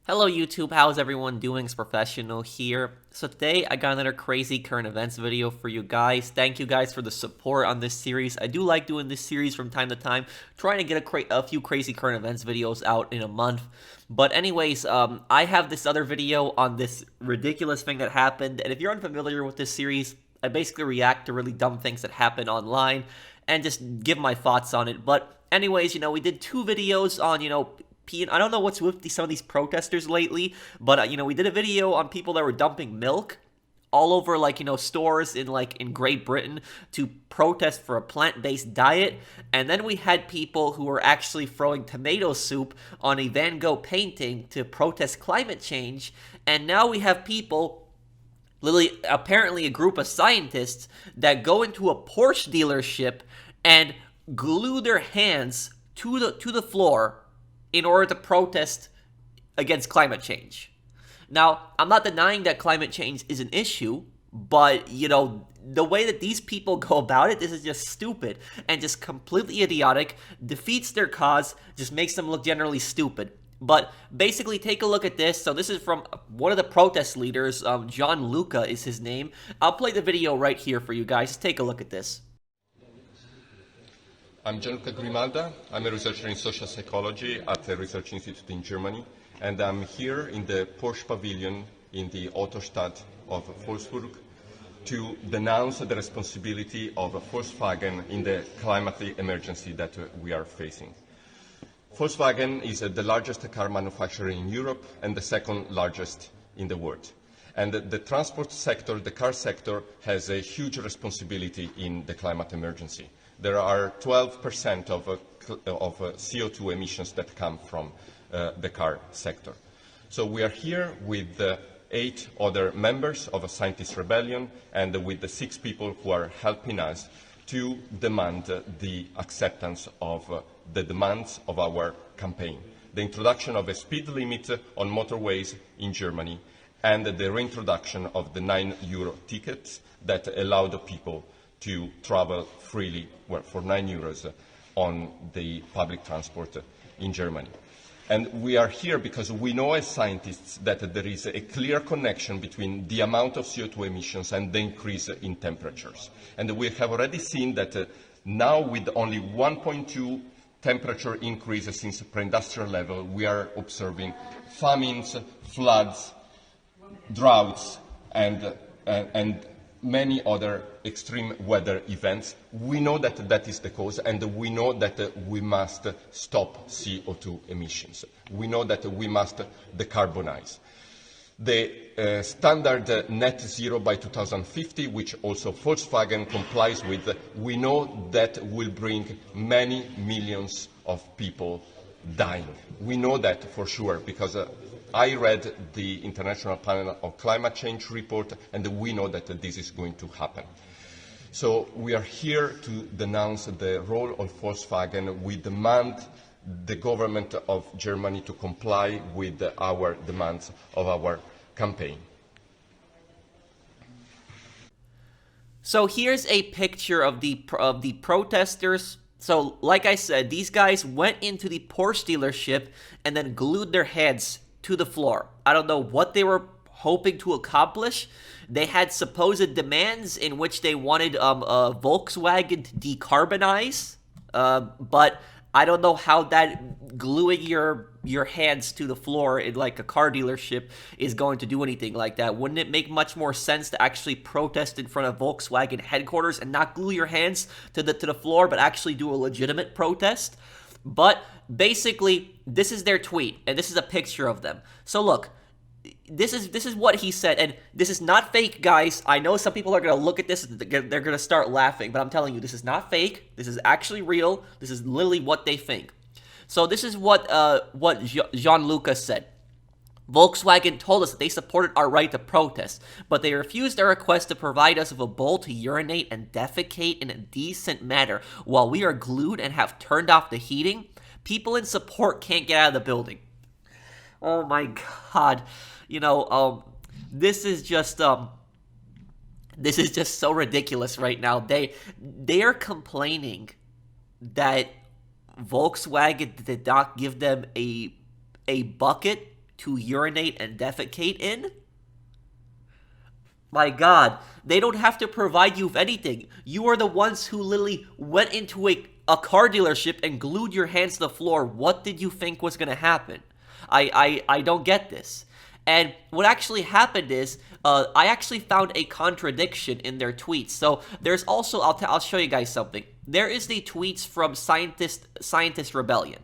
Hello YouTube, how's everyone doing? It's Professional here. So today I got another crazy current events video for you guys. Thank you guys for the support on this series. I do like doing this series from time to time, trying to get a few crazy current events videos out in a month. But anyways, I have this other video on this ridiculous thing that happened, and if you're unfamiliar with this series, I basically react to really dumb things that happen online and just give my thoughts on it. But anyways, we did two videos on, I don't know what's with some of these protesters lately, but we did a video on people that were dumping milk all over stores in Great Britain to protest for a plant-based diet, and then we had people who were actually throwing tomato soup on a Van Gogh painting to protest climate change, and now we have people, literally apparently a group of scientists, that go into a Porsche dealership and glue their hands to the floor in order to protest against climate change. Now, I'm not denying that climate change is an issue, but, the way that these people go about it, this is just stupid and just completely idiotic, defeats their cause, just makes them look generally stupid. But basically, take a look at this. So this is from one of the protest leaders, John Luca is his name. I'll play the video right here for you guys. Just take a look at this. I'm Gianluca Grimalda. I'm a researcher in social psychology at a research institute in Germany, and I'm here in the Porsche pavilion in the Autostadt of Wolfsburg to denounce the responsibility of Volkswagen in the climate emergency that we are facing. Volkswagen is the largest car manufacturer in Europe and the second largest in the world. And the transport sector, the car sector, has a huge responsibility in the climate emergency. There are 12% of CO2 emissions that come from the car sector. So we are here with 8 other members of a scientist rebellion and with the 6 people who are helping us to demand the acceptance of the demands of our campaign. The introduction of a speed limit on motorways in Germany and the reintroduction of the €9 tickets that allow the people to travel freely for €9 on the public transport in Germany. And we are here because we know as scientists that there is a clear connection between the amount of CO2 emissions and the increase in temperatures. And we have already seen that now with only 1.2 temperature increase since pre-industrial level, we are observing famines, floods, droughts, and many other extreme weather events. We know that that is the cause, and we know that we must stop CO2 emissions. We know that we must decarbonize. The standard net zero by 2050, which also Volkswagen complies with, we know that will bring many millions of people dying. We know that for sure because I read the International Panel on Climate Change report, and we know that this is going to happen. So we are here to denounce the role of Volkswagen. We demand the government of Germany to comply with our demands of our campaign. So here's a picture of the protesters. So like I said, these guys went into the Porsche dealership and then glued their heads to the floor. I don't know what they were hoping to accomplish. They had supposed demands in which they wanted Volkswagen to decarbonize, but I don't know how that gluing your hands to the floor in like a car dealership is going to do anything like that. Wouldn't it make much more sense to actually protest in front of Volkswagen headquarters and not glue your hands to the floor, but actually do a legitimate protest? But basically, this is their tweet, and this is a picture of them. So look, this is what he said, and this is not fake, guys. I know some people are going to look at this, they're going to start laughing, but I'm telling you, this is not fake. This is actually real. This is literally what they think. So this is what Jean-Luc said. Volkswagen told us that they supported our right to protest, but they refused our request to provide us with a bowl to urinate and defecate in a decent manner while we are glued and have turned off the heating. People in support can't get out of the building. Oh my god. This is just so ridiculous right now. They are complaining that Volkswagen did not give them a bucket to urinate and defecate in? My God, they don't have to provide you with anything. You are the ones who literally went into a car dealership and glued your hands to the floor. What did you think was going to happen? I don't get this. And what actually happened is, I actually found a contradiction in their tweets. So there's also, I'll show you guys something. There is the tweets from Scientist Rebellion.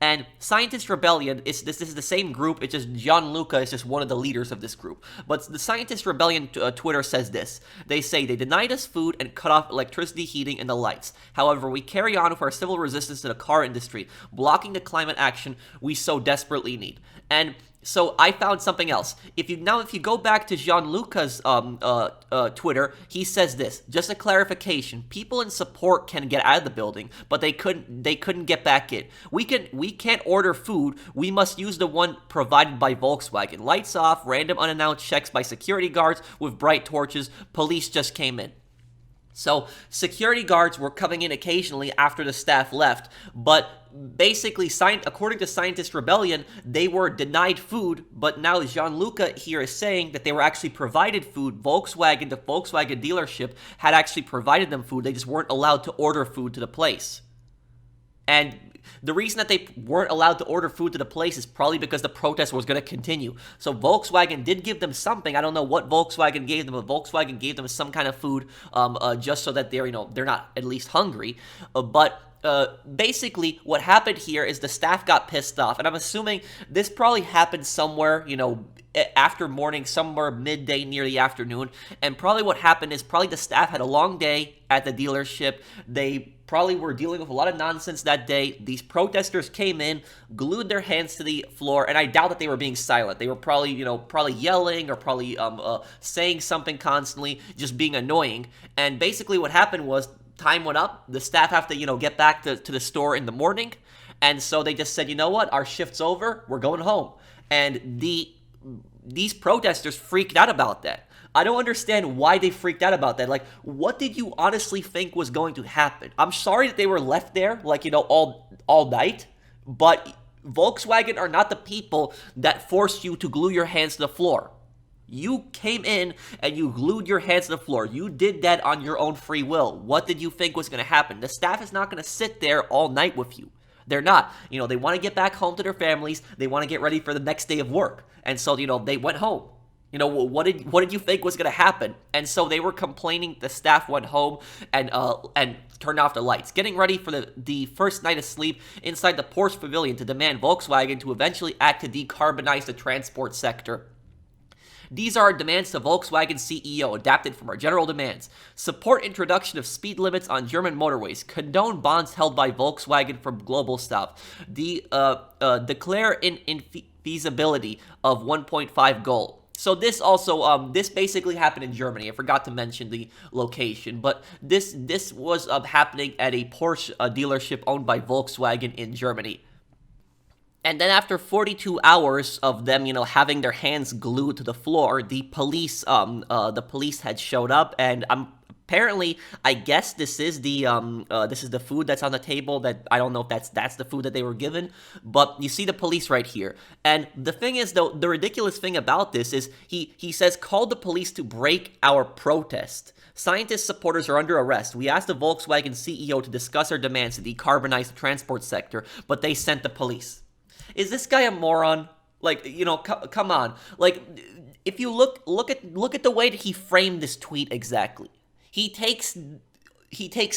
And Scientist Rebellion this is the same group. It's just Gianluca is just one of the leaders of this group. But the Scientist Rebellion Twitter says this. They say they denied us food and cut off electricity, heating, and the lights. However, we carry on with our civil resistance to the car industry, blocking the climate action we so desperately need. And so I found something else. If you go back to Gianluca's Twitter, he says this. Just a clarification: people in support can get out of the building, but they couldn't get back in. We can't order food. We must use the one provided by Volkswagen. Lights off. Random unannounced checks by security guards with bright torches. Police just came in. So security guards were coming in occasionally after the staff left, but basically, according to Scientist Rebellion, they were denied food, but now Gianluca here is saying that they were actually provided food. The Volkswagen dealership had actually provided them food. They just weren't allowed to order food to the place. And the reason that they weren't allowed to order food to the place is probably because the protest was going to continue. So Volkswagen did give them something. I don't know what Volkswagen gave them, but Volkswagen gave them some kind of food, just so that they're not at least hungry. But basically, what happened here is the staff got pissed off, and I'm assuming this probably happened somewhere, after morning, somewhere midday near the afternoon. And probably what happened is the staff had a long day at the dealership. They probably were dealing with a lot of nonsense that day. These protesters came in, glued their hands to the floor, and I doubt that they were being silent. They were probably yelling or probably saying something constantly, just being annoying. And basically what happened was time went up. The staff have to, get back to the store in the morning. And so they just said, you know what? Our shift's over. We're going home. And these protesters freaked out about that. I don't understand why they freaked out about that. Like, what did you honestly think was going to happen? I'm sorry that they were left there, all night, but Volkswagen are not the people that forced you to glue your hands to the floor. You came in and you glued your hands to the floor. You did that on your own free will. What did you think was going to happen? The staff is not going to sit there all night with you. They're not. They want to get back home to their families. They want to get ready for the next day of work. And so, they went home. What did you think was going to happen? And so they were complaining. The staff went home and turned off the lights, getting ready for the first night of sleep inside the Porsche pavilion to demand Volkswagen to eventually act to decarbonize the transport sector. These are our demands to Volkswagen CEO, adapted from our general demands. Support introduction of speed limits on German motorways. Condone bonds held by Volkswagen from global stop. Declare infeasibility of 1.5 goal. So this also, this basically happened in Germany. I forgot to mention the location, but this was happening at a Porsche dealership owned by Volkswagen in Germany. And then after 42 hours of them, having their hands glued to the floor, the police had showed up, and apparently, I guess this is the food that's on the table. That I don't know if that's the food that they were given, but you see the police right here. And the thing is, though, the ridiculous thing about this is he says, call the police to break our protest. Scientist supporters are under arrest. We asked the Volkswagen CEO to discuss our demands to decarbonize the transport sector, but they sent the police. Is this guy a moron? Come on. If you look at the way that he framed this tweet exactly. He takes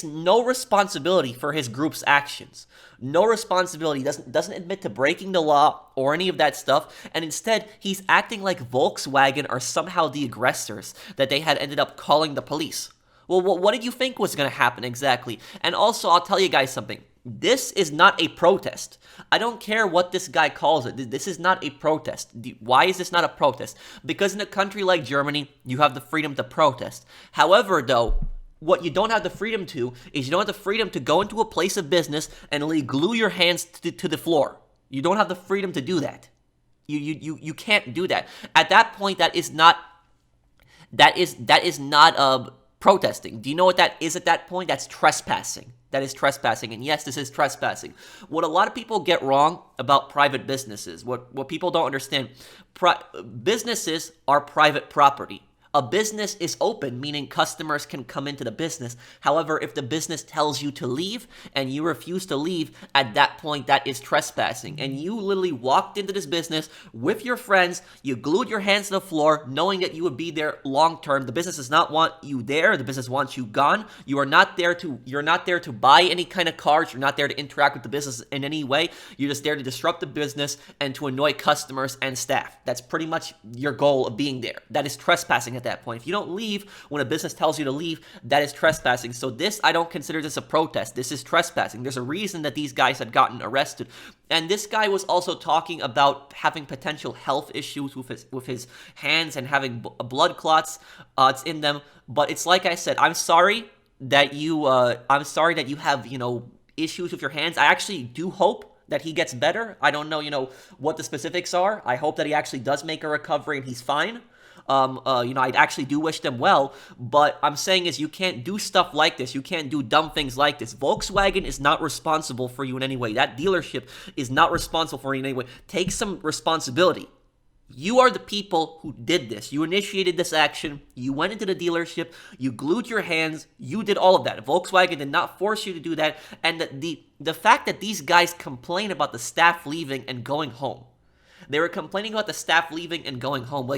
no responsibility for his group's actions. No responsibility. Doesn't admit to breaking the law or any of that stuff. And instead, he's acting like Volkswagen are somehow the aggressors, that they had ended up calling the police. Well, what did you think was going to happen exactly? And also, I'll tell you guys something. This is not a protest. I don't care what this guy calls it. This is not a protest. Why is this not a protest? Because in a country like Germany, you have the freedom to protest. However, though, what you don't have the freedom to is you don't have the freedom to go into a place of business and glue your hands to the floor. You don't have the freedom to do that. You can't do that. At that point, that is not protesting. Do you know what that is at that point? That's trespassing. That is trespassing, and yes, this is trespassing. What a lot of people get wrong about private businesses, what people don't understand, businesses are private property. A business is open, meaning customers can come into the business. However, if the business tells you to leave and you refuse to leave, at that point, that is trespassing. And you literally walked into this business with your friends, you glued your hands to the floor, knowing that you would be there long term. The business does not want you there. The business wants you gone. You're not there to buy any kind of cars. You're not there to interact with the business in any way. You're just there to disrupt the business and to annoy customers and staff. That's pretty much your goal of being there. That is trespassing at that point. If you don't leave when a business tells you to leave, that is trespassing. So this, I don't consider this a protest. This is trespassing. There's a reason that these guys had gotten arrested. And this guy was also talking about having potential health issues with his hands and having blood clots in them. But it's like I said, I'm sorry that you have, issues with your hands. I actually do hope that he gets better. I don't know, what the specifics are. I hope that he actually does make a recovery and he's fine. I actually do wish them well, but I'm saying is you can't do stuff like this. You can't do dumb things like this. Volkswagen is not responsible for you in any way. That dealership is not responsible for you in any way. Take some responsibility. You are the people who did this. You initiated this action. You went into the dealership. You glued your hands. You did all of that. Volkswagen did not force you to do that. And the fact that these guys complain about the staff leaving and going home. They were complaining about the staff leaving and going home.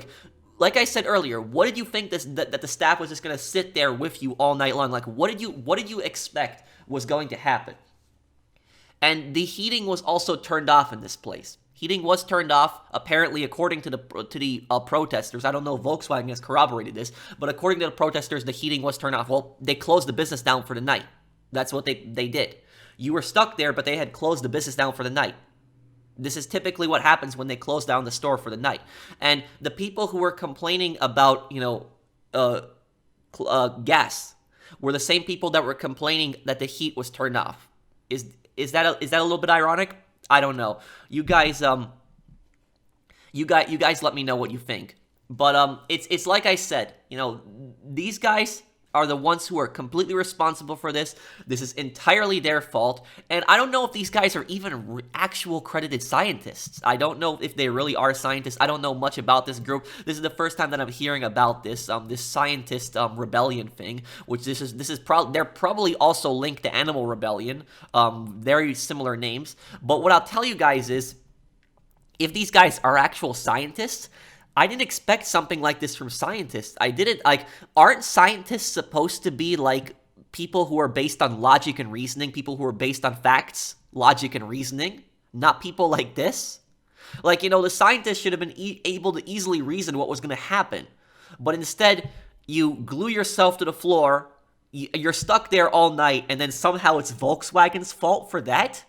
Like I said earlier, what did you think that the staff was just going to sit there with you all night long? Like, what did you expect was going to happen? And the heating was also turned off in this place. Heating was turned off, apparently, according to the protesters. I don't know if Volkswagen has corroborated this, but according to the protesters, the heating was turned off. Well, they closed the business down for the night. That's what they did. You were stuck there, but they had closed the business down for the night. This is typically what happens when they close down the store for the night. And the people who were complaining about, gas were the same people that were complaining that the heat was turned off. Is that a little bit ironic? I don't know. You guys let me know what you think. But it's like I said, these guys are the ones who are completely responsible for this. This is entirely their fault. And I don't know if these guys are even actual credited scientists. I don't know if they really are scientists. I don't know much about this group. This is the first time that I'm hearing about this scientist rebellion thing, which they're probably also linked to Animal Rebellion. Very similar names. But what I'll tell you guys is, if these guys are actual scientists, I didn't expect something like this from scientists. Aren't scientists supposed to be like people who are based on logic and reasoning, people who are based on facts, logic and reasoning, not people like this? The scientists should have been able to easily reason what was going to happen. But instead, you glue yourself to the floor, you're stuck there all night, and then somehow it's Volkswagen's fault for that?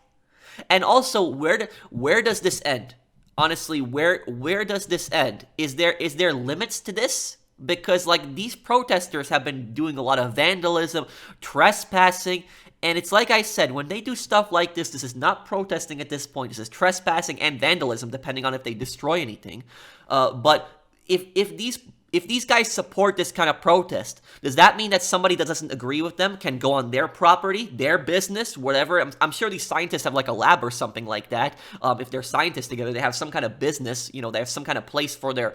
And also, where does this end? Honestly, where does this end? Is there limits to this? Because these protesters have been doing a lot of vandalism, trespassing, and it's like I said, when they do stuff like this is not protesting at this point. This is trespassing and vandalism, depending on if they destroy anything. But if these guys support this kind of protest, does that mean that somebody that doesn't agree with them can go on their property, their business, whatever? I'm sure these scientists have a lab or something like that. If they're scientists together, they have some kind of business, they have some kind of place for their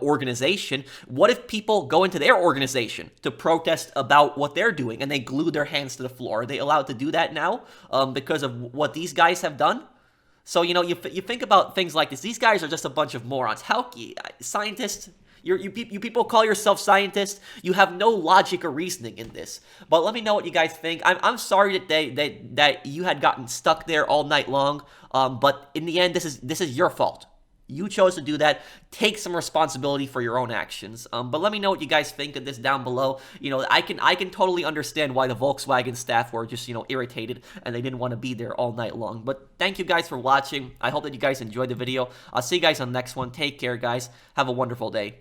organization. What if people go into their organization to protest about what they're doing and they glue their hands to the floor? Are they allowed to do that now because of what these guys have done? So, you think about things like this. These guys are just a bunch of morons. How scientists... You people call yourself scientists. You have no logic or reasoning in this. But let me know what you guys think. I'm sorry that you had gotten stuck there all night long. But in the end, this is your fault. You chose to do that. Take some responsibility for your own actions. But let me know what you guys think of this down below. I can totally understand why the Volkswagen staff were just irritated and they didn't want to be there all night long. But thank you guys for watching. I hope that you guys enjoyed the video. I'll see you guys on the next one. Take care, guys. Have a wonderful day.